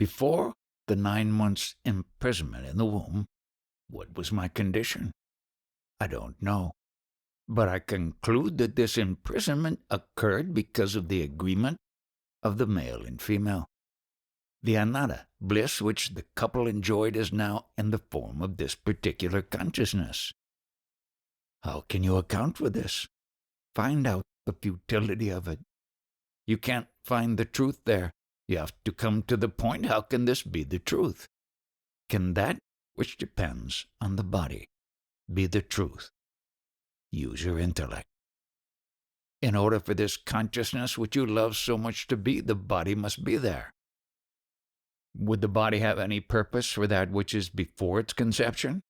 Before the 9 months imprisonment in the womb, what was my condition? I don't know. But I conclude that this imprisonment occurred because of the agreement of the male and female. The anatta, bliss which the couple enjoyed, is now in the form of this particular consciousness. How can you account for this? Find out the futility of it. You can't find the truth there. You have to come to the point, how can this be the truth? Can that which depends on the body be the truth? Use your intellect. In order for this consciousness which you love so much to be, the body must be there. Would the body have any purpose for that which is before its conception?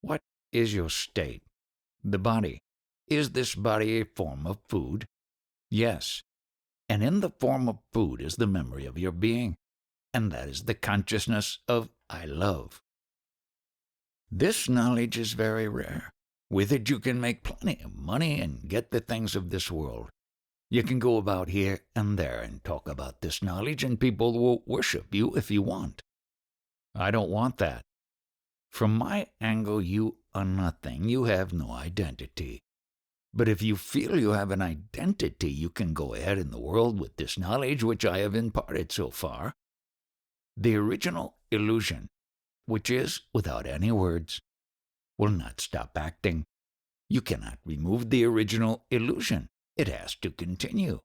What is your state? The body. Is this body a form of food? Yes. And in the form of food is the memory of your being, and that is the consciousness of I love. This knowledge is very rare. With it you can make plenty of money and get the things of this world. You can go about here and there and talk about this knowledge, and people will worship you if you want. I don't want that. From my angle, you are nothing. You have no identity. But if you feel you have an identity, you can go ahead in the world with this knowledge which I have imparted so far. The original illusion, which is without any words, will not stop acting. You cannot remove the original illusion. It has to continue.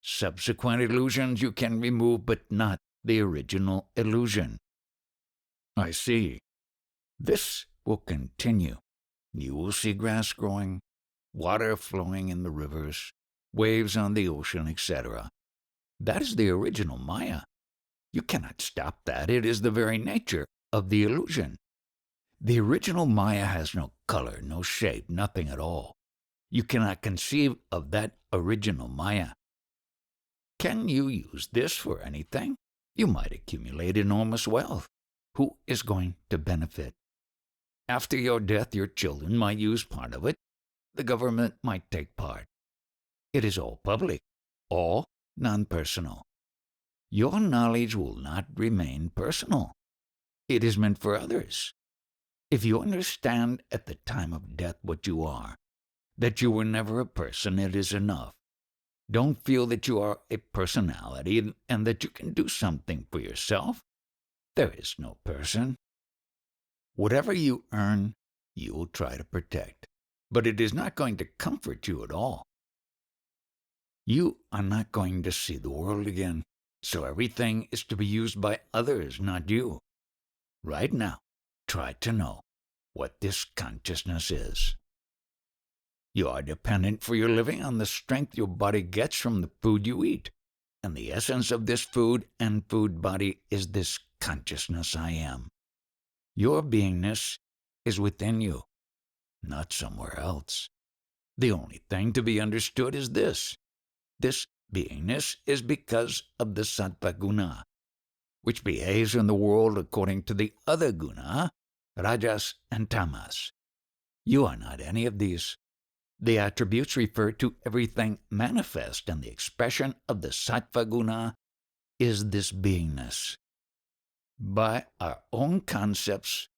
Subsequent illusions you can remove, but not the original illusion. I see. This will continue. You will see grass growing, water flowing in the rivers, waves on the ocean, etc. That is the original Maya. You cannot stop that. It is the very nature of the illusion. The original Maya has no color, no shape, nothing at all. You cannot conceive of that original Maya. Can you use this for anything? You might accumulate enormous wealth. Who is going to benefit? After your death, your children might use part of it. The government might take part. It is all public, all non-personal. Your knowledge will not remain personal. It is meant for others. If you understand at the time of death what you are, that you were never a person, it is enough. Don't feel that you are a personality and that you can do something for yourself. There is no person. Whatever you earn, you will try to protect. But it is not going to comfort you at all. You are not going to see the world again, so everything is to be used by others, not you. Right now, try to know what this consciousness is. You are dependent for your living on the strength your body gets from the food you eat, and the essence of this food and food body is this consciousness I am. Your beingness is within you, not somewhere else. The only thing to be understood is this. This beingness is because of the sattva guna, which behaves in the world according to the other guna, rajas and tamas. You are not any of these. The attributes refer to everything manifest, and the expression of the sattva guna is this beingness. By our own concepts,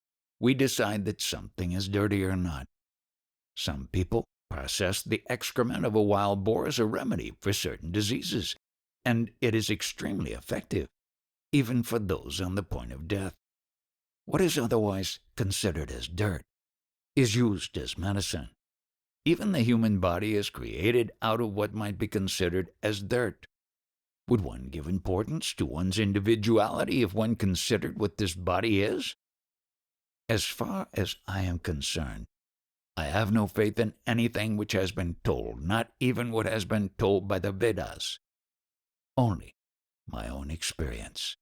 we decide that something is dirty or not. Some people process the excrement of a wild boar as a remedy for certain diseases, and it is extremely effective, even for those on the point of death. What is otherwise considered as dirt is used as medicine. Even the human body is created out of what might be considered as dirt. Would one give importance to one's individuality if one considered what this body is? As far as I am concerned, I have no faith in anything which has been told, not even what has been told by the Vedas. Only my own experience.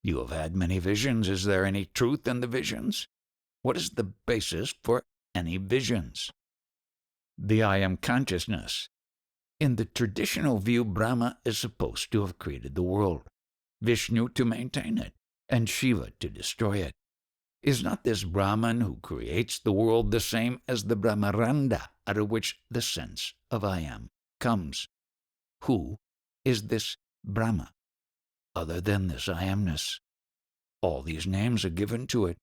You have had many visions. Is there any truth in the visions? What is the basis for any visions? The I am consciousness. In the traditional view, Brahma is supposed to have created the world, Vishnu to maintain it, and Shiva to destroy it. Is not this Brahman who creates the world the same as the Brahmaranda out of which the sense of I am comes? Who is this Brahma? other than this I amness. All these names are given to it.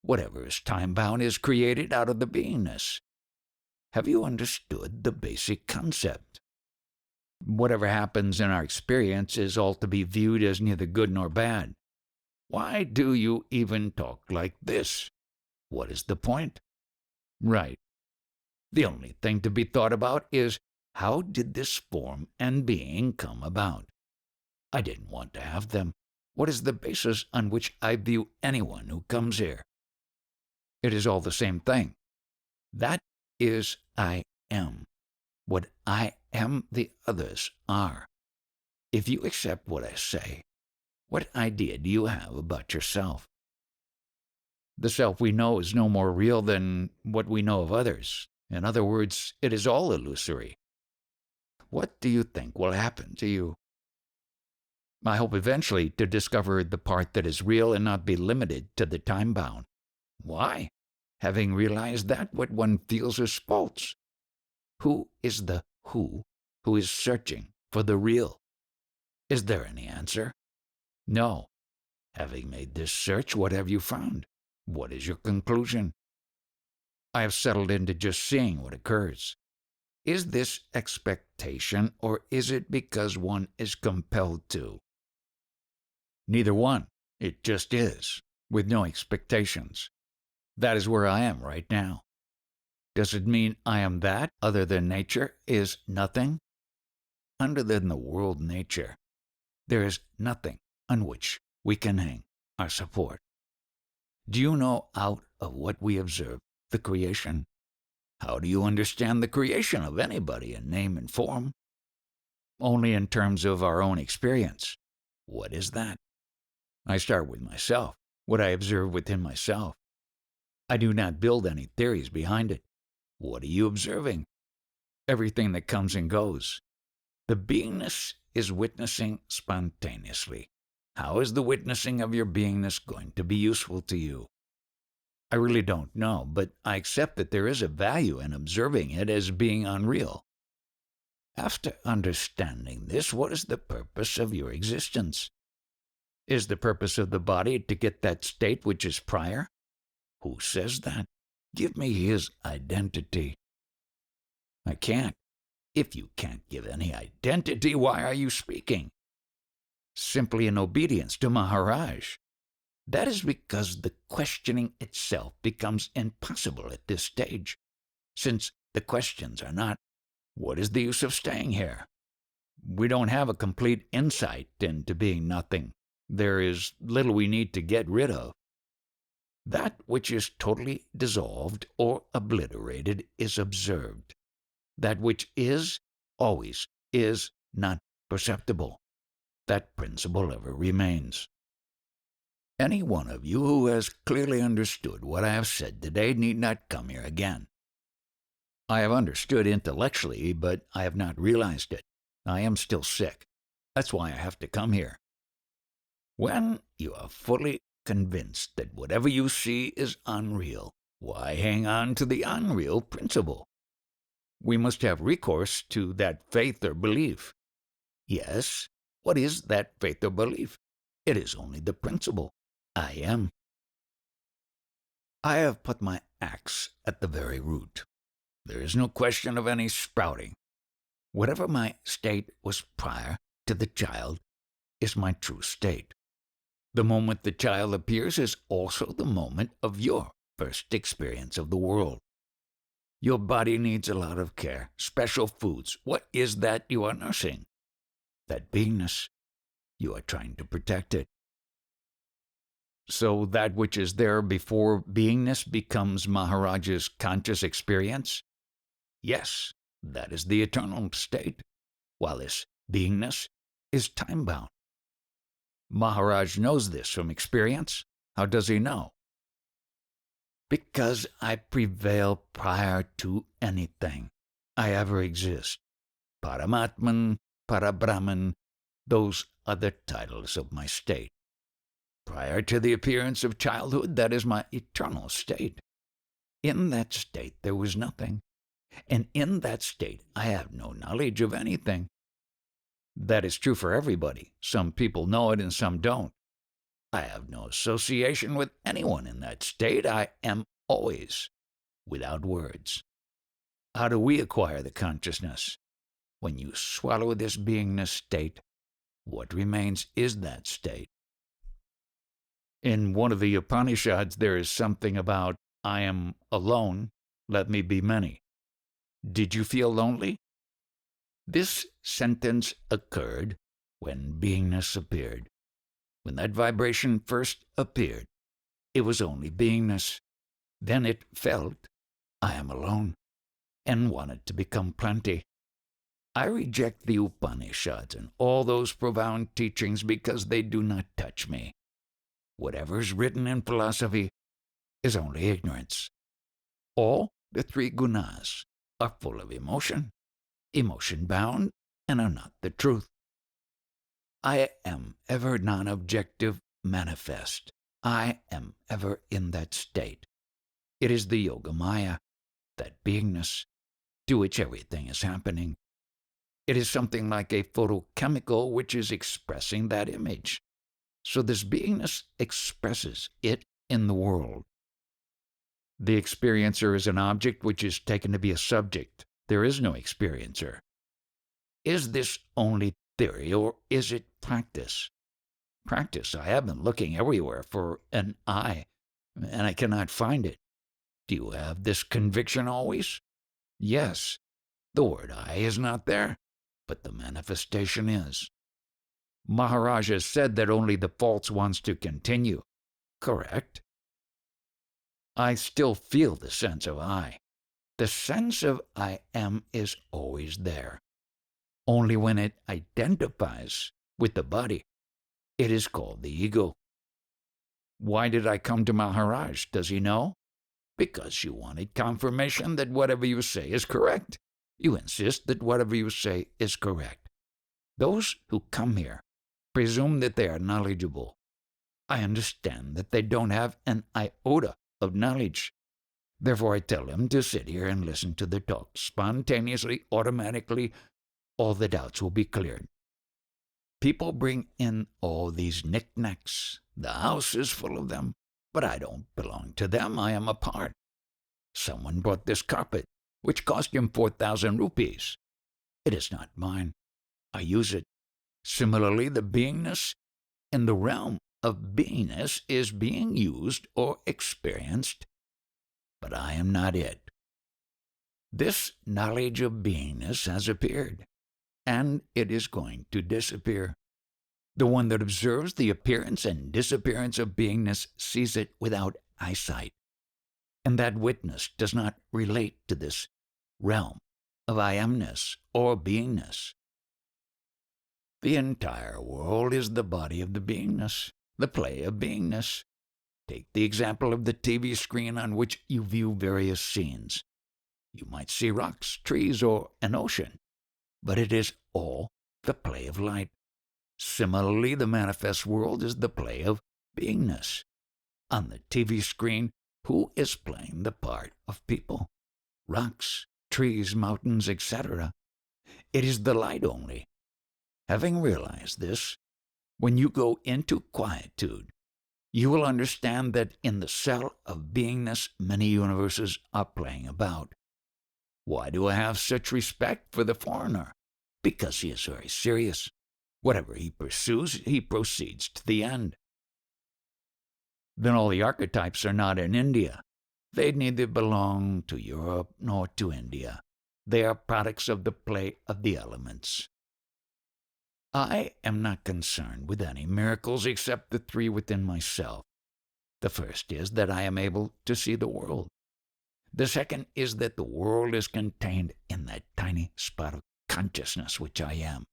Whatever is time-bound is created out of the beingness. Have you understood the basic concept? Whatever happens in our experience is all to be viewed as neither good nor bad. Why do you even talk like this? What is the point? Right. The only thing to be thought about is, how did this form and being come about? I didn't want to have them. What is the basis on which I view anyone who comes here? It is all the same thing. That is I am. What I am the others are. If you accept what I say, what idea do you have about yourself? The self we know is no more real than what we know of others. In other words, it is all illusory. What do you think will happen to you? I hope eventually to discover the part that is real and not be limited to the time-bound. Why? Having realized that what one feels is false. Who is the who is searching for the real? Is there any answer? No. Having made this search, what have you found? What is your conclusion? I have settled into just seeing what occurs. Is this expectation, or is it because one is compelled to? Neither one. It just is, with no expectations. That is where I am right now. Does it mean I am that, other than nature, is nothing? Other than the world nature, there is nothing on which we can hang our support. Do you know out of what we observe the creation? How do you understand the creation of anybody in name and form? Only in terms of our own experience. What is that? I start with myself, what I observe within myself. I do not build any theories behind it. What are you observing? Everything that comes and goes. The beingness is witnessing spontaneously. How is the witnessing of your beingness going to be useful to you? I really don't know, but I accept that there is a value in observing it as being unreal. After understanding this, what is the purpose of your existence? Is the purpose of the body to get that state which is prior? Who says that? Give me his identity. I can't. If you can't give any identity, why are you speaking? Simply in obedience to Maharaj. That is because the questioning itself becomes impossible at this stage, since the questions are not, what is the use of staying here? We don't have a complete insight into being nothing. There is little we need to get rid of. That which is totally dissolved or obliterated is observed. That which is, always is not perceptible. That principle ever remains. Any one of you who has clearly understood what I have said today need not come here again. I have understood intellectually, but I have not realized it. I am still sick. That's why I have to come here. When you are fully convinced that whatever you see is unreal, why hang on to the unreal principle? We must have recourse to that faith or belief. Yes, what is that faith or belief? It is only the principle. I am. I have put my axe at the very root. There is no question of any sprouting. Whatever my state was prior to the child is my true state. The moment the child appears is also the moment of your first experience of the world. Your body needs a lot of care, special foods. What is that you are nursing? That beingness. You are trying to protect it. So that which is there before beingness becomes Maharaj's conscious experience? Yes, that is the eternal state, while this beingness is time-bound. Maharaj knows this from experience. How does he know? Because I prevail prior to anything I ever exist. Paramatman, Parabrahman, those are the titles of my state. Prior to the appearance of childhood, that is my eternal state. In that state there was nothing, and in that state I have no knowledge of anything. That is true for everybody. Some people know it and some don't. I have no association with anyone in that state. I am always without words. How do we acquire the consciousness? When you swallow this beingness state, what remains is that state. In one of the Upanishads, there is something about, I am alone, let me be many. Did you feel lonely? This sentence occurred when beingness appeared. When that vibration first appeared, it was only beingness. Then it felt, I am alone, and wanted to become plenty. I reject the Upanishads and all those profound teachings because they do not touch me. Whatever's written in philosophy is only ignorance. All the three gunas are full of emotion, emotion-bound, and are not the truth. I am ever non-objective manifest. I am ever in that state. It is the Yogamaya, that beingness, to which everything is happening. It is something like a photochemical which is expressing that image. So this beingness expresses it in the world. The experiencer is an object which is taken to be a subject. There is no experiencer. Is this only theory, or is it practice? Practice. I have been looking everywhere for an I, and I cannot find it. Do you have this conviction always? Yes. The word I is not there, but the manifestation is. Maharaj has said that only the false wants to continue. Correct. I still feel the sense of I. The sense of I am is always there. Only when it identifies with the body, it is called the ego. Why did I come to Maharaj? Does he know? Because you wanted confirmation that whatever you say is correct. You insist that whatever you say is correct. Those who come here presume that they are knowledgeable. I understand that they don't have an iota of knowledge. Therefore I tell them to sit here and listen to the talk. Spontaneously, automatically, all the doubts will be cleared. People bring in all these knickknacks. The house is full of them, but I don't belong to them. I am apart. Someone brought this carpet, which cost him 4,000 rupees. It is not mine. I use it. Similarly, the beingness in the realm of beingness is being used or experienced, but I am not it. This knowledge of beingness has appeared, and it is going to disappear. The one that observes the appearance and disappearance of beingness sees it without eyesight, and that witness does not relate to this realm of I amness or beingness. The entire world is the body of the beingness, the play of beingness. Take the example of the TV screen on which you view various scenes. You might see rocks, trees, or an ocean, but it is all the play of light. Similarly, the manifest world is the play of beingness. On the TV screen, who is playing the part of people? Rocks, trees, mountains, etc. It is the light only. Having realized this, when you go into quietude, you will understand that in the cell of beingness many universes are playing about. Why do I have such respect for the foreigner? Because he is very serious. Whatever he pursues, he proceeds to the end. Then all the archetypes are not in India. They neither belong to Europe nor to India. They are products of the play of the elements. I am not concerned with any miracles except the three within myself. The first is that I am able to see the world. The second is that the world is contained in that tiny spot of consciousness which I am.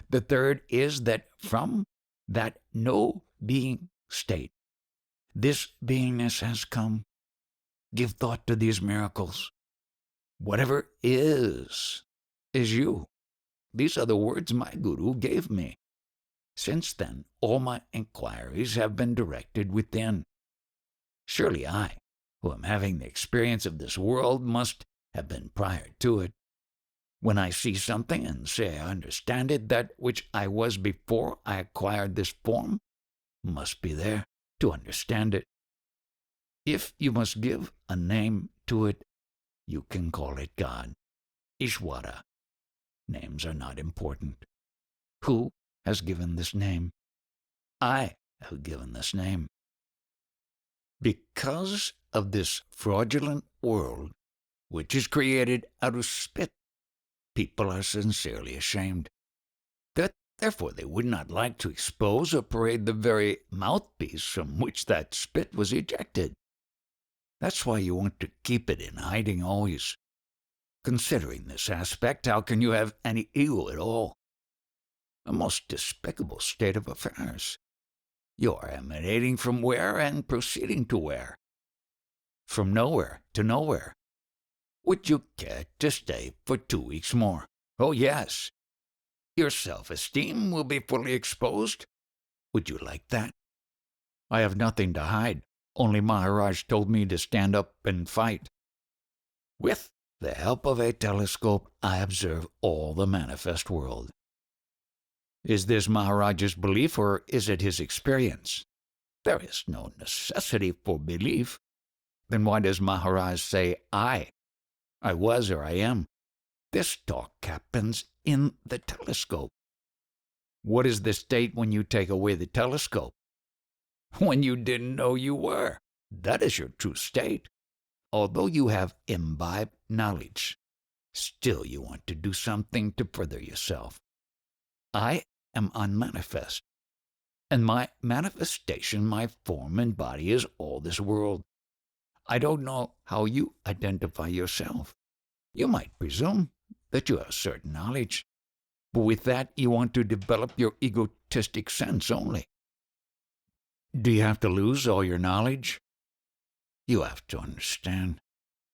The third is that from that no-being state, this beingness has come. Give thought to these miracles. Whatever is you. These are the words my guru gave me. Since then, all my inquiries have been directed within. Surely I, who am having the experience of this world, must have been prior to it. When I see something and say I understand it, that which I was before I acquired this form must be there to understand it. If you must give a name to it, you can call it God, Ishvara. Names are not important. Who has given this name? I have given this name. Because of this fraudulent world, which is created out of spit, people are sincerely ashamed. Therefore they would not like to expose or parade the very mouthpiece from which that spit was ejected. That's why you want to keep it in hiding always. Considering this aspect, how can you have any ego at all? A most despicable state of affairs. You are emanating from where and proceeding to where? From nowhere to nowhere. Would you care to stay for 2 weeks more? Oh, yes. Your self-esteem will be fully exposed. Would you like that? I have nothing to hide. Only Maharaj told me to stand up and fight. With the help of a telescope, I observe all the manifest world. Is this Maharaj's belief, or is it his experience? There is no necessity for belief. Then why does Maharaj say, I was or I am? This talk happens in the telescope. What is the state when you take away the telescope? When you didn't know you were. That is your true state. Although you have imbibed knowledge, still you want to do something to further yourself. I am unmanifest, and my manifestation, my form and body is all this world. I don't know how you identify yourself. You might presume that you have certain knowledge, but with that you want to develop your egotistic sense only. Do you have to lose all your knowledge? You have to understand.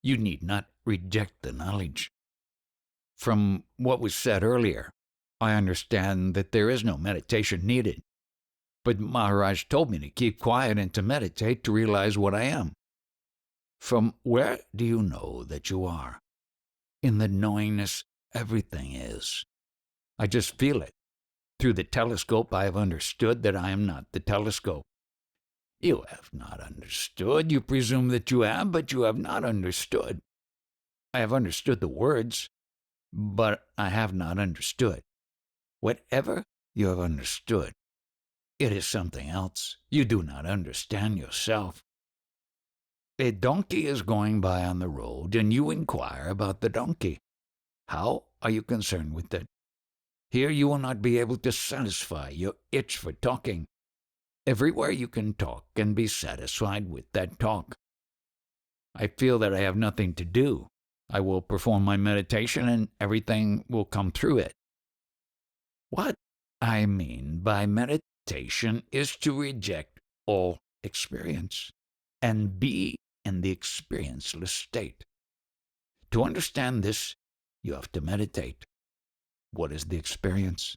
You need not reject the knowledge. From what was said earlier, I understand that there is no meditation needed. But Maharaj told me to keep quiet and to meditate to realize what I am. From where do you know that you are? In the knowingness everything is. I just feel it. Through the telescope I have understood that I am not the telescope. You have not understood. You presume that you have, but you have not understood. I have understood the words, but I have not understood. Whatever you have understood, it is something else. You do not understand yourself. A donkey is going by on the road, and you inquire about the donkey. How are you concerned with it? Here you will not be able to satisfy your itch for talking. Everywhere you can talk and be satisfied with that talk. I feel that I have nothing to do. I will perform my meditation and everything will come through it. What I mean by meditation is to reject all experience and be in the experienceless state. To understand this, you have to meditate. What is the experience?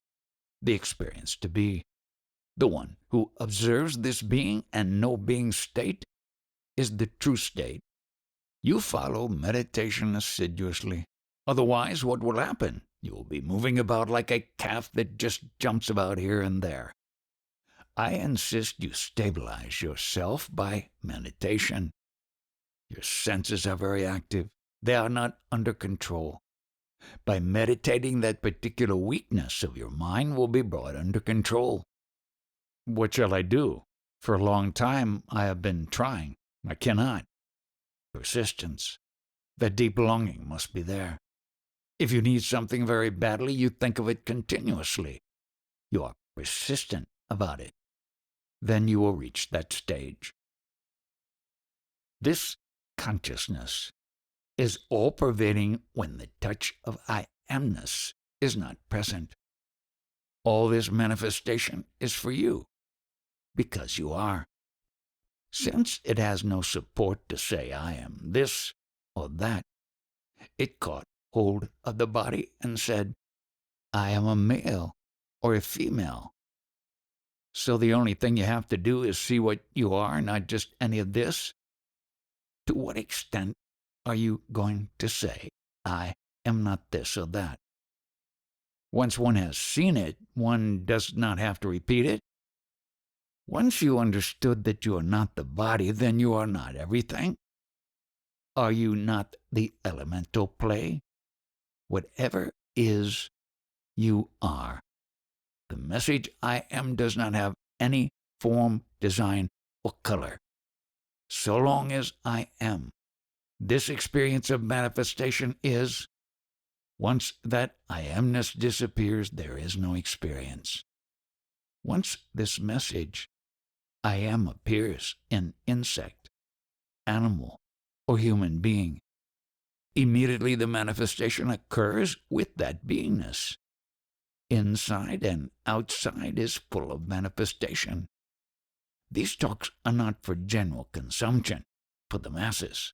The experience to be. The one who observes this being and no being state is the true state. You follow meditation assiduously. Otherwise, what will happen? You will be moving about like a calf that just jumps about here and there. I insist you stabilize yourself by meditation. Your senses are very active. They are not under control. By meditating, that particular weakness of your mind will be brought under control. What shall I do? For a long time I have been trying. I cannot. Persistence. That deep longing must be there. If you need something very badly, you think of it continuously. You are persistent about it. Then you will reach that stage. This consciousness is all-pervading when the touch of I amness is not present. All this manifestation is for you, because you are. Since it has no support to say I am this or that, it caught hold of the body and said, I am a male or a female. So the only thing you have to do is see what you are, not just any of this. To what extent are you going to say, I am not this or that. Once one has seen it, one does not have to repeat it. Once you understood that you are not the body, then you are not everything. Are you not the elemental play? Whatever is, you are. The message I am does not have any form, design, or color. So long as I am, this experience of manifestation is. Once that I amness disappears, there is no experience. Once this message, I am, appears in insect, animal, or human being, immediately the manifestation occurs with that beingness. Inside and outside is full of manifestation. These talks are not for general consumption, for the masses.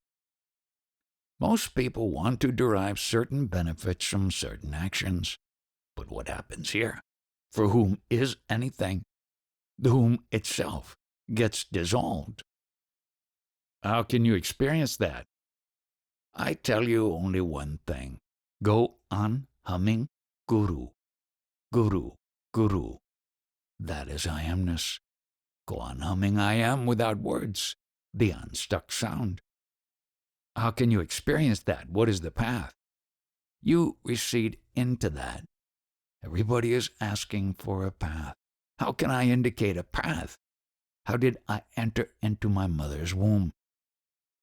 Most people want to derive certain benefits from certain actions. But what happens here? For whom is anything? The whom itself gets dissolved. How can you experience that? I tell you only one thing. Go on humming Guru, Guru, Guru. That is I amness. Go on humming I am without words, the unstuck sound. How can you experience that? What is the path? You recede into that. Everybody is asking for a path. How can I indicate a path? How did I enter into my mother's womb?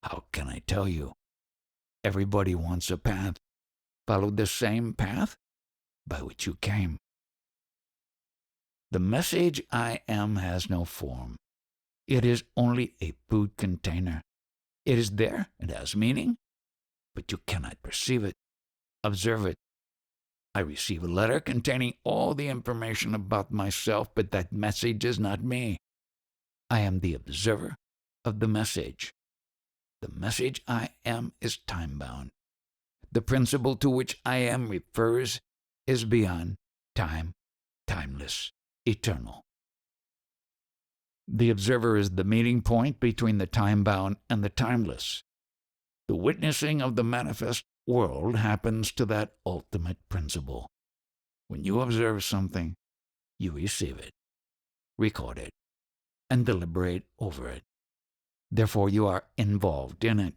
How can I tell you? Everybody wants a path. Follow the same path by which you came. The message I am has no form. It is only a food container. It is there, it has meaning, but you cannot perceive it, observe it. I receive a letter containing all the information about myself, but that message is not me. I am the observer of the message. The message I am is time-bound. The principle to which I am refers is beyond time, timeless, eternal. The observer is the meeting point between the time-bound and the timeless. The witnessing of the manifest world happens to that ultimate principle. When you observe something, you receive it, record it, and deliberate over it. Therefore, you are involved in it.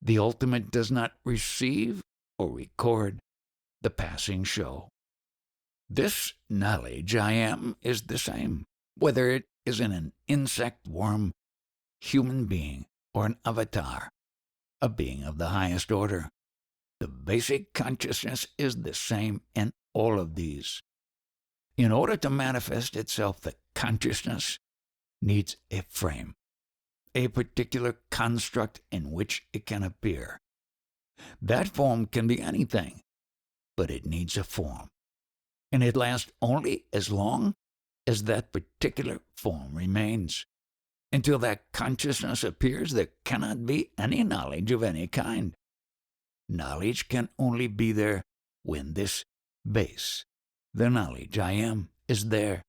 The ultimate does not receive or record the passing show. This knowledge I am is the same, whether it is in an insect, worm, human being, or an avatar, a being of the highest order. The basic consciousness is the same in all of these. In order to manifest itself, the consciousness needs a frame, a particular construct in which it can appear. That form can be anything, but it needs a form, and it lasts only as long as that particular form remains. Until that consciousness appears, there cannot be any knowledge of any kind. Knowledge can only be there when this base, the knowledge I am, is there.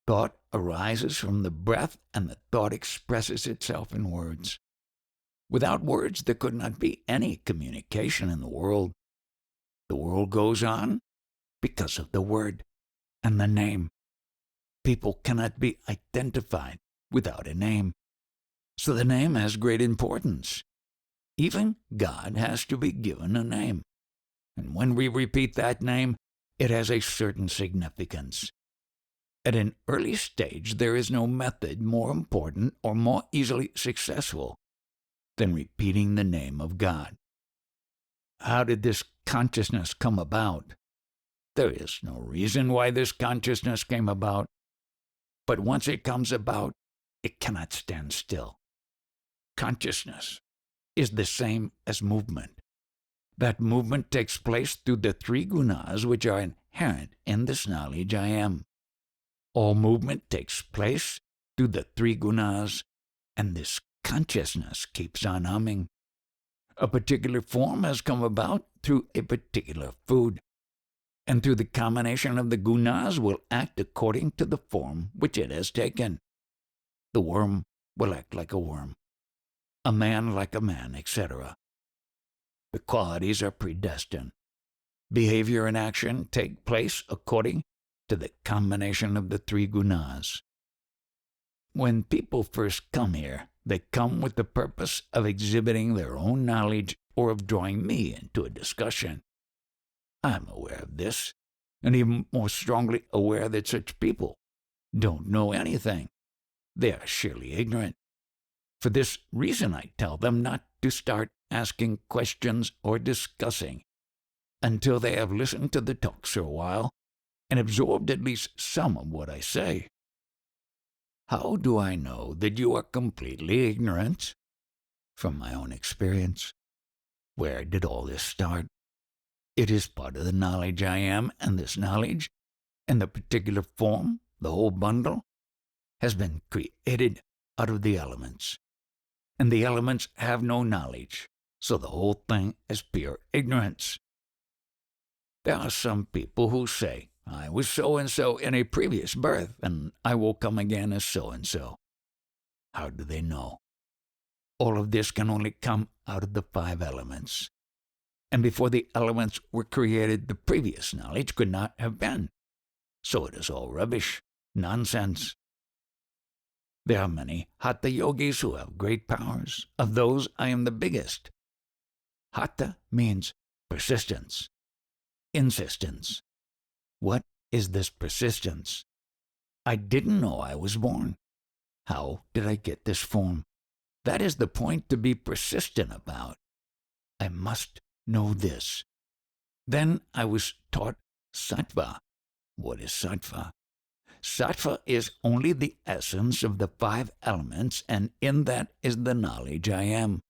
Thought arises from the breath, and the thought expresses itself in words. Without words, there could not be any communication in the world. The world goes on because of the word and the name. People cannot be identified without a name. So the name has great importance. Even God has to be given a name. And when we repeat that name, it has a certain significance. At an early stage, there is no method more important or more easily successful than repeating the name of God. How did this consciousness come about? There is no reason why this consciousness came about. But once it comes about, it cannot stand still. Consciousness is the same as movement. That movement takes place through the three gunas which are inherent in this knowledge I am. All movement takes place through the three gunas, and this consciousness keeps on humming. A particular form has come about through a particular food, and through the combination of the gunas will act according to the form which it has taken. The worm will act like a worm, a man like a man, etc. The qualities are predestined. Behavior and action take place according to the combination of the three gunas. When people first come here, they come with the purpose of exhibiting their own knowledge or of drawing me into a discussion. I'm aware of this, and even more strongly aware that such people don't know anything. They are sheerly ignorant. For this reason, I tell them not to start asking questions or discussing until they have listened to the talks for a while and absorbed at least some of what I say. How do I know that you are completely ignorant? From my own experience. Where did all this start? It is part of the knowledge I am, and this knowledge, in the particular form, the whole bundle, has been created out of the elements. And the elements have no knowledge, so the whole thing is pure ignorance. There are some people who say, I was so-and-so in a previous birth, and I will come again as so-and-so. How do they know? All of this can only come out of the 5 elements. And before the elements were created, the previous knowledge could not have been. So it is all rubbish, nonsense. There are many Hatha yogis who have great powers. Of those, I am the biggest. Hatha means persistence, insistence. What is this persistence? I didn't know I was born. How did I get this form? That is the point to be persistent about. I must know this. Then I was taught sattva. What is sattva? Sattva is only the essence of the 5 elements, and in that is the knowledge I am.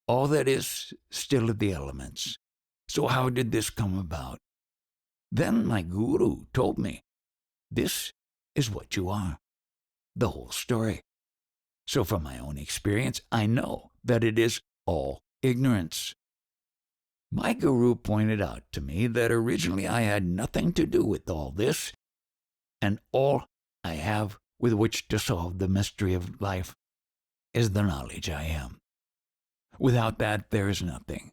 All that is still of the elements. So how did this come about? Then my guru told me, this is what you are, the whole story. So from my own experience, I know that it is all ignorance. My guru pointed out to me that originally I had nothing to do with all this, and all I have with which to solve the mystery of life is the knowledge I am. Without that, there is nothing.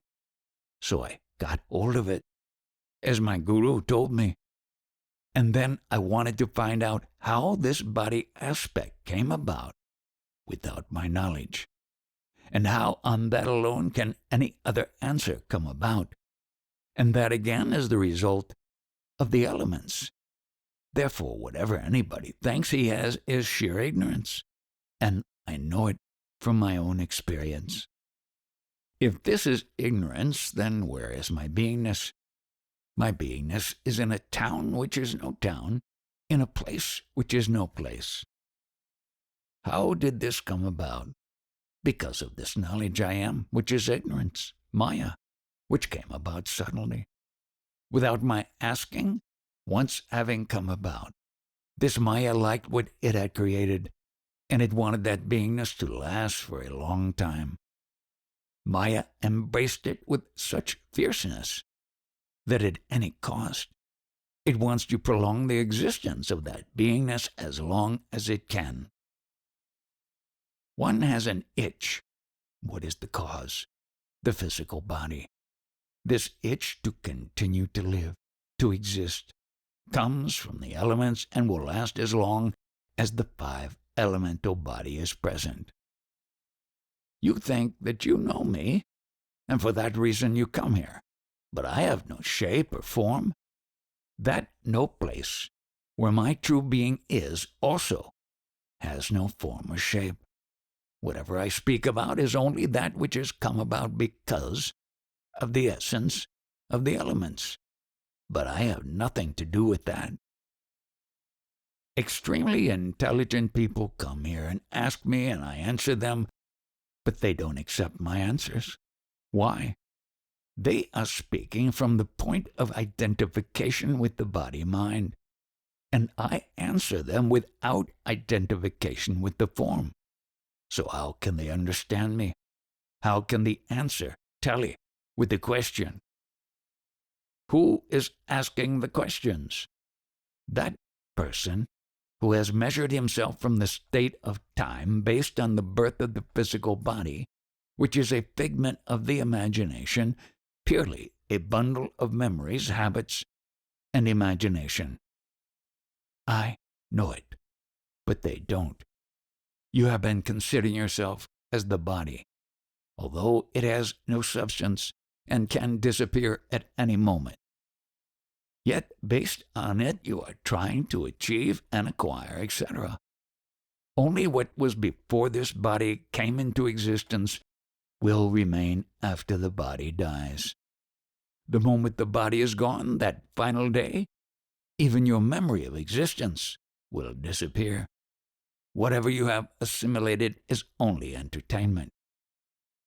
So I got hold of it, as my guru told me. And then I wanted to find out how this body aspect came about without my knowledge, and how on that alone can any other answer come about. And that again is the result of the elements. Therefore, whatever anybody thinks he has is sheer ignorance, and I know it from my own experience. If this is ignorance, then where is my beingness? My beingness is in a town which is no town, in a place which is no place. How did this come about? Because of this knowledge I am, which is ignorance, Maya, which came about suddenly, without my asking, once having come about. This Maya liked what it had created, and it wanted that beingness to last for a long time. Maya embraced it with such fierceness that at any cost, it wants to prolong the existence of that beingness as long as it can. One has an itch. What is the cause? The physical body. This itch to continue to live, to exist, comes from the elements and will last as long as the 5 elemental body is present. You think that you know me, and for that reason you come here. But I have no shape or form. That no place where my true being is also has no form or shape. Whatever I speak about is only that which has come about because of the essence of the elements. But I have nothing to do with that. Extremely intelligent people come here and ask me, and I answer them, but they don't accept my answers. Why? They are speaking from the point of identification with the body-mind, and I answer them without identification with the form. So how can they understand me? How can the answer tally with the question? Who is asking the questions? That person who has measured himself from the state of time based on the birth of the physical body which is a figment of the imagination, purely a bundle of memories, habits, and imagination. I know it, but they don't. You have been considering yourself as the body, although it has no substance and can disappear at any moment. Yet, based on it, you are trying to achieve and acquire, etc. Only what was before this body came into existence will remain after the body dies. The moment the body is gone, that final day, even your memory of existence will disappear. Whatever you have assimilated is only entertainment.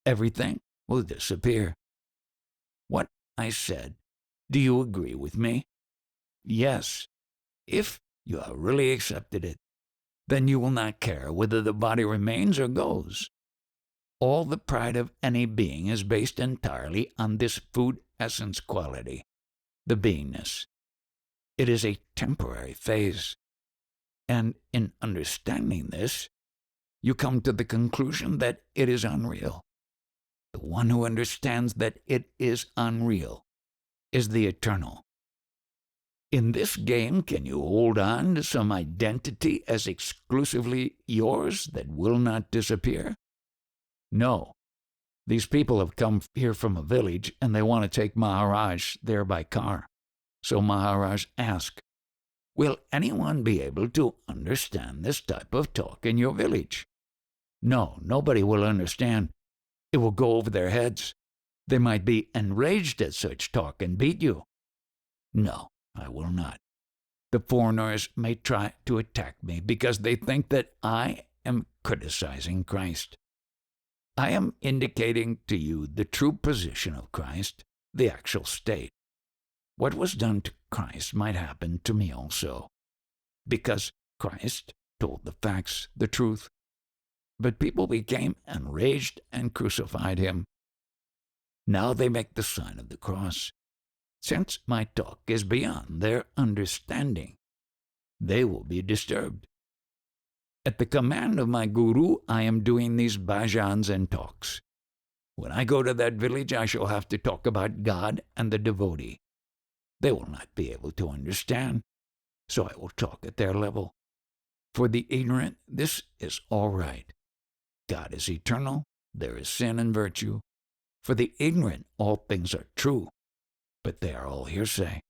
Everything will disappear. What I said, do you agree with me? Yes. If you have really accepted it, then you will not care whether the body remains or goes. All the pride of any being is based entirely on this food essence quality, the beingness. It is a temporary phase. And in understanding this, you come to the conclusion that it is unreal. The one who understands that it is unreal is the eternal. In this game, can you hold on to some identity as exclusively yours that will not disappear? No. These people have come here from a village and they want to take Maharaj there by car. So Maharaj asked, will anyone be able to understand this type of talk in your village? No, nobody will understand. It will go over their heads. They might be enraged at such talk and beat you. No, I will not. The foreigners may try to attack me because they think that I am criticizing Christ. I am indicating to you the true position of Christ, the actual state. What was done to Christ might happen to me also, because Christ told the facts, the truth. But people became enraged and crucified him. Now they make the sign of the cross. Since my talk is beyond their understanding, they will be disturbed. At the command of my guru, I am doing these bhajans and talks. When I go to that village, I shall have to talk about God and the devotee. They will not be able to understand, so I will talk at their level. For the ignorant, this is all right. God is eternal, there is sin and virtue. For the ignorant, all things are true, but they are all hearsay.